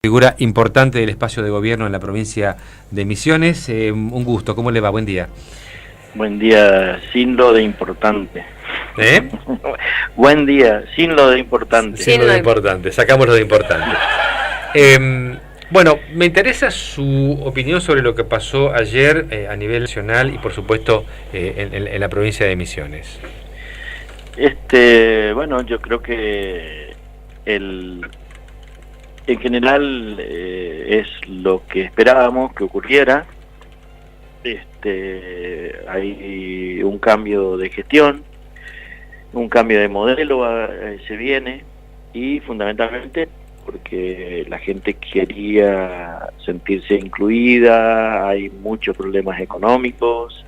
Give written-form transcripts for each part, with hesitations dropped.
Figura importante del espacio de gobierno en la provincia de Misiones. Un gusto, ¿cómo le va? Buen día. Buen día, sin lo de importante. ¿Eh? Buen día, sin lo de importante. Sin lo de importante, sacamos lo de importante. Bueno, me interesa su opinión sobre lo que pasó ayer a nivel nacional y por supuesto en la provincia de Misiones. Bueno, yo creo que en general es lo que esperábamos que ocurriera. Hay un cambio de gestión, un cambio de modelo se viene, y fundamentalmente porque la gente quería sentirse incluida. Hay muchos problemas económicos,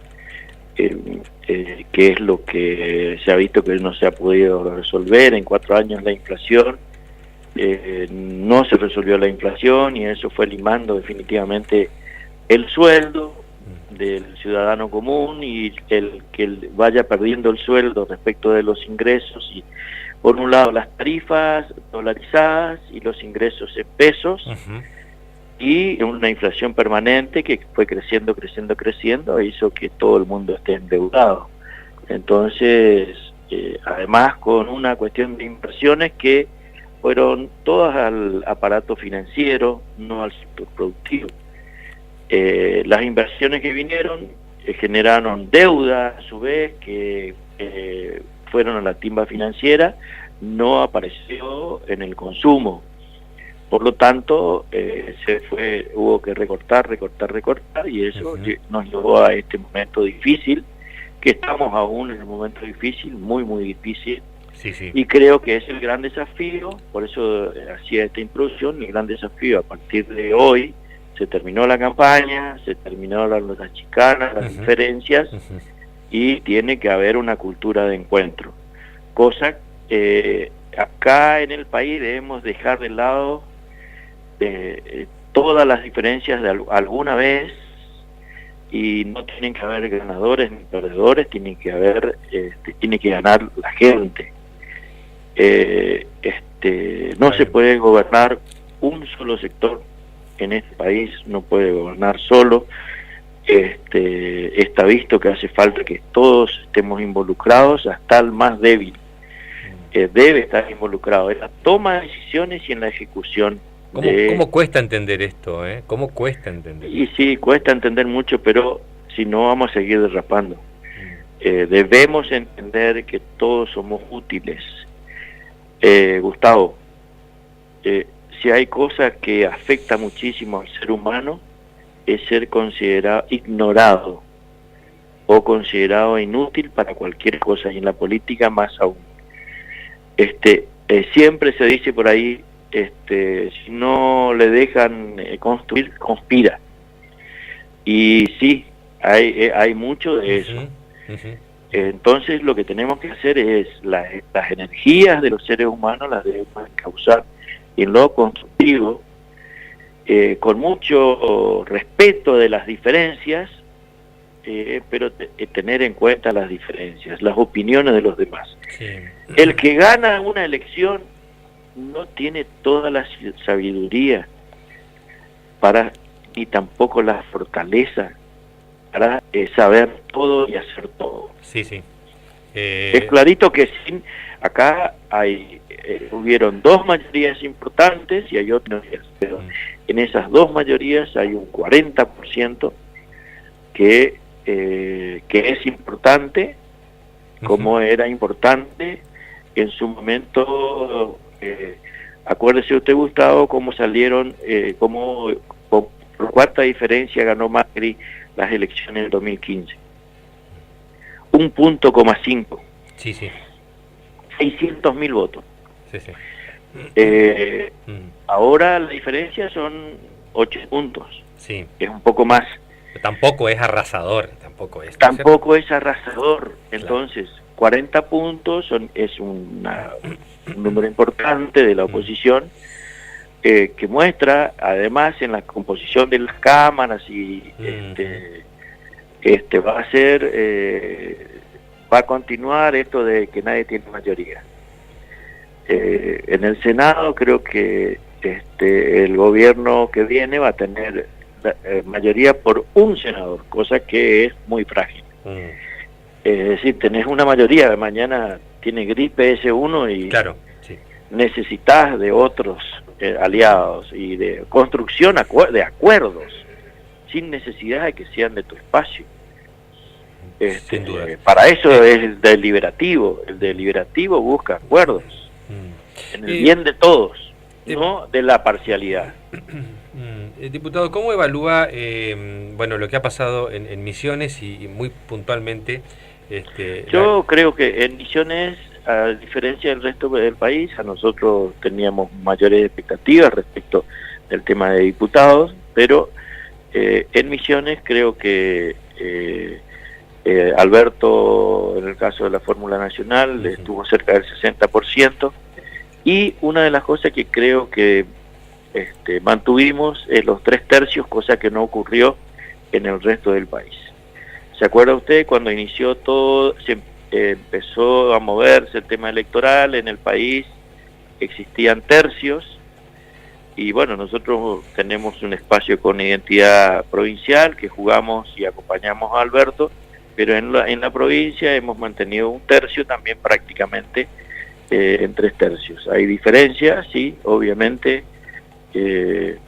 que es lo que se ha visto que no se ha podido resolver. En 4 años la inflación, no se resolvió la inflación, y eso fue limando definitivamente el sueldo del ciudadano común, y el que vaya perdiendo el sueldo respecto de los ingresos, y por un lado las tarifas dolarizadas y los ingresos en pesos, y una inflación permanente que fue creciendo, hizo que todo el mundo esté endeudado. Entonces, además con una cuestión de inversiones que fueron todas al aparato financiero, no al sector productivo. Las inversiones que vinieron generaron deuda, a su vez, que fueron a la timba financiera, no apareció en el consumo. Por lo tanto, hubo que recortar, y eso nos llevó a este momento difícil, que estamos aún en un momento difícil, muy, muy difícil. Sí. Y creo que es el gran desafío, por eso hacía esta introducción. El gran desafío a partir de hoy: se terminó la campaña, se terminaron las chicanas, las diferencias, y tiene que haber una cultura de encuentro. Cosa acá en el país debemos dejar de lado todas las diferencias de alguna vez, y no tienen que haber ganadores ni perdedores, tiene que ganar la gente. No se puede gobernar un solo sector en este país, no puede gobernar solo. Está visto que hace falta que todos estemos involucrados, hasta el más débil debe estar involucrado en la toma de decisiones y en la ejecución. ¿Cómo cuesta entender esto? ¿Cómo cuesta entender? Y sí, cuesta entender mucho, pero si no, vamos a seguir derrapando. Debemos entender que todos somos útiles. Gustavo, si hay cosa que afecta muchísimo al ser humano, es ser considerado ignorado o considerado inútil para cualquier cosa, y en la política más aún. Siempre se dice por ahí, si no le dejan construir, conspira. Y sí, hay mucho de eso. Entonces lo que tenemos que hacer es las energías de los seres humanos las debemos causar en lo constructivo, con mucho respeto de las diferencias, pero tener en cuenta las diferencias, las opiniones de los demás. El que gana una elección no tiene toda la sabiduría ni tampoco la fortaleza para saber todo y hacer todo. Es clarito que acá hubieron 2 mayorías importantes y hay otras, pero en esas 2 mayorías hay un 40% que es importante, como era importante en su momento. Acuérdese usted, Gustavo, cómo salieron, por cuarta diferencia ganó Macri las elecciones del 2015. 1,5 puntos. 600.000 votos. Ahora la diferencia son 8 puntos. Es un poco más. Tampoco es arrasador. Tampoco es arrasador. Entonces, 40 puntos es un número importante de la oposición, que muestra, además, en la composición de las cámaras, y va a continuar esto de que nadie tiene mayoría. En el Senado creo que el gobierno que viene va a tener mayoría por un senador, cosa que es muy frágil. Es decir, tenés una mayoría, mañana tiene gripe ese uno y claro, sí, necesitas de otros aliados y de construcción de acuerdos, sin necesidad de que sean de tu espacio. sin duda. Para eso es el deliberativo. El deliberativo busca acuerdos en el bien de todos, no de la parcialidad. Diputado, ¿cómo evalúa bueno, lo que ha pasado en Misiones y muy puntualmente? Yo creo que en Misiones, a diferencia del resto del país, a nosotros teníamos mayores expectativas respecto del tema de diputados, pero en Misiones creo que Alberto, en el caso de la Fórmula Nacional, estuvo cerca del 60%, y una de las cosas que creo que mantuvimos es los 3/3, cosa que no ocurrió en el resto del país. ¿Se acuerda usted cuando inició todo, se empezó a moverse el tema electoral en el país? Existían tercios, y bueno, nosotros tenemos un espacio con identidad provincial que jugamos y acompañamos a Alberto, pero en la provincia hemos mantenido un tercio también prácticamente en 3/3. Hay diferencias, sí, obviamente,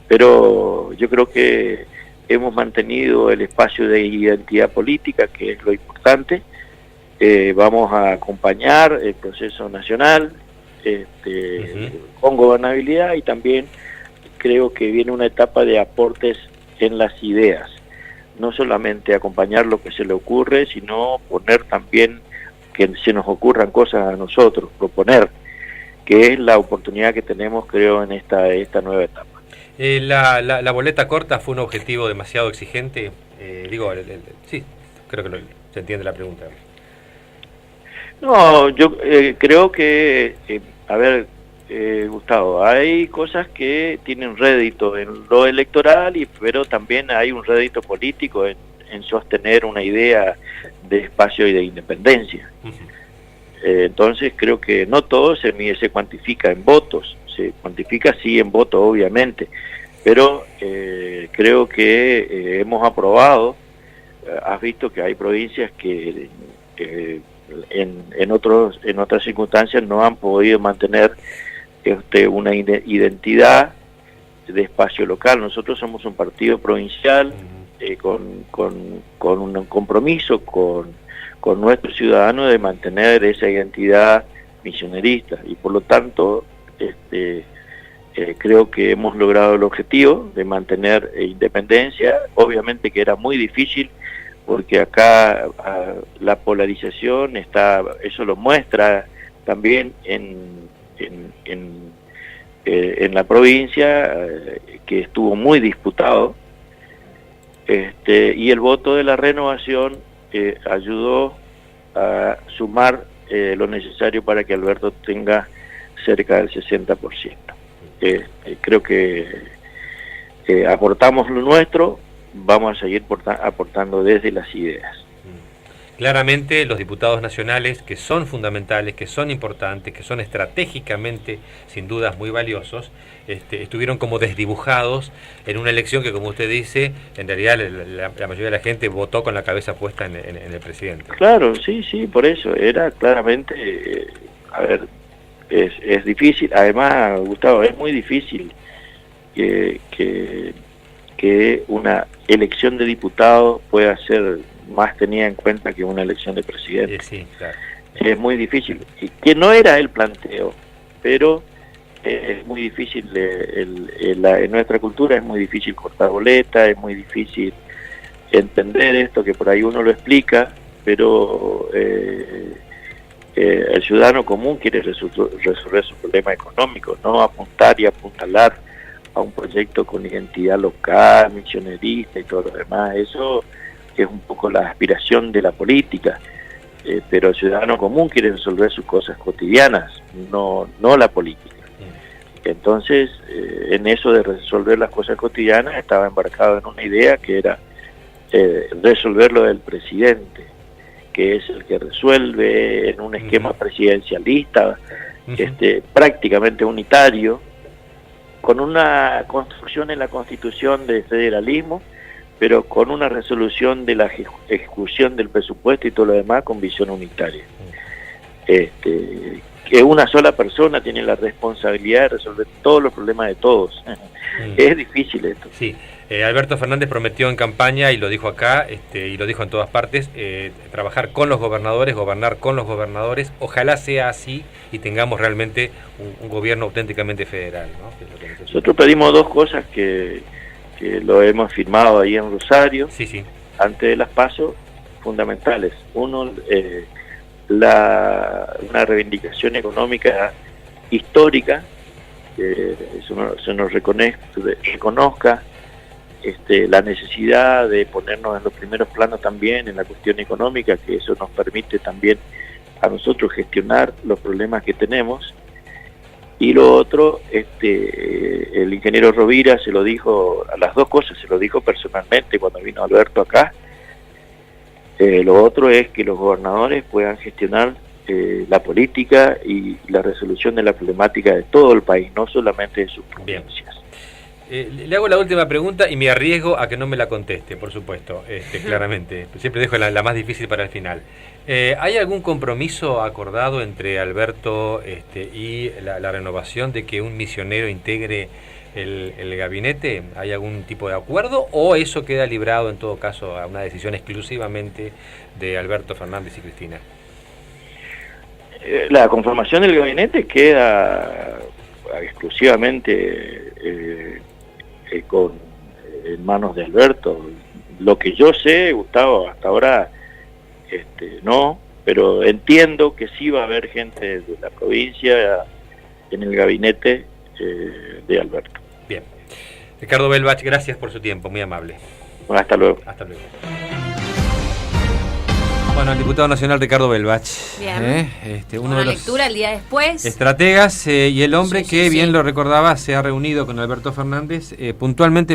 pero yo creo que hemos mantenido el espacio de identidad política, que es lo importante. Vamos a acompañar el proceso nacional con gobernabilidad, y también creo que viene una etapa de aportes en las ideas, no solamente acompañar lo que se le ocurre, sino poner también que se nos ocurran cosas a nosotros, proponer, que es la oportunidad que tenemos, creo, en esta nueva etapa. La boleta corta fue un objetivo demasiado exigente. Sí, creo que se entiende la pregunta. No, yo creo que, a ver, Gustavo, hay cosas que tienen rédito en lo electoral, pero también hay un rédito político en sostener una idea de espacio y de independencia. Entonces creo que no todo se cuantifica en votos, se cuantifica sí en votos obviamente, pero creo que hemos aprobado. Has visto que hay provincias que en otras circunstancias no han podido mantener una identidad de espacio local. Nosotros somos un partido provincial con un compromiso con nuestros ciudadanos de mantener esa identidad misionerista, y por lo tanto creo que hemos logrado el objetivo de mantener independencia. Obviamente que era muy difícil, porque acá la polarización eso lo muestra también en la provincia, que estuvo muy disputado, y el voto de la renovación ayudó a sumar lo necesario para que Alberto tenga cerca del 60%. Creo que aportamos lo nuestro, vamos a seguir aportando desde las ideas. Claramente los diputados nacionales, que son fundamentales, que son importantes, que son estratégicamente sin dudas muy valiosos, estuvieron como desdibujados en una elección que, como usted dice, en realidad la mayoría de la gente votó con la cabeza puesta en el presidente. Claro, sí, por eso era claramente, a ver, es difícil. Además, Gustavo, es muy difícil que una elección de diputados pueda ser más tenida en cuenta que una elección de presidente. Sí, claro. Es muy difícil, y que no era el planteo, pero es muy difícil. En nuestra cultura es muy difícil cortar boleta, es muy difícil entender esto, que por ahí uno lo explica, pero el ciudadano común quiere resolver su problema económico, no apuntar y apuntalar a un proyecto con identidad local, misionerista y todo lo demás. Eso es un poco la aspiración de la política, pero el ciudadano común quiere resolver sus cosas cotidianas, no la política. Entonces, en eso de resolver las cosas cotidianas, estaba embarcado en una idea que era resolver lo del presidente, que es el que resuelve en un esquema presidencialista, prácticamente unitario, con una construcción en la Constitución de federalismo, pero con una resolución de la ejecución del presupuesto y todo lo demás con visión unitaria. Que una sola persona tiene la responsabilidad de resolver todos los problemas de todos. Es difícil esto. Sí, Alberto Fernández prometió en campaña, y lo dijo acá, y lo dijo en todas partes, trabajar con los gobernadores, gobernar con los gobernadores. Ojalá sea así y tengamos realmente un gobierno auténticamente federal, ¿no? Que es lo que necesitamos. Nosotros pedimos dos cosas que lo hemos firmado ahí en Rosario, Sí. antes de las PASO, fundamentales. Uno, una reivindicación económica histórica, que se nos reconozca la necesidad de ponernos en los primeros planos también en la cuestión económica, que eso nos permite también a nosotros gestionar los problemas que tenemos. Y lo otro, el ingeniero Rovira se lo dijo, a las dos cosas se lo dijo personalmente cuando vino Alberto acá. Lo otro es que los gobernadores puedan gestionar la política y la resolución de la problemática de todo el país, no solamente de sus provincias. Le hago la última pregunta y me arriesgo a que no me la conteste, por supuesto, claramente. Siempre dejo la más difícil para el final. ¿Hay algún compromiso acordado entre Alberto y la renovación de que un misionero integre el gabinete? ¿Hay algún tipo de acuerdo o eso queda librado en todo caso a una decisión exclusivamente de Alberto Fernández y Cristina? La conformación del gabinete queda exclusivamente en manos de Alberto. Lo que yo sé, Gustavo, hasta ahora no, pero entiendo que sí va a haber gente de la provincia en el gabinete de Alberto. Bien. Ricardo Belbach, gracias por su tiempo, muy amable. Bueno, hasta luego. Hasta luego. Bueno, el diputado nacional Ricardo Belbach. Bien. Uno de los lectura el día después. Estrategas y el hombre Sí, que, sí, bien sí. lo recordaba, se ha reunido con Alberto Fernández puntualmente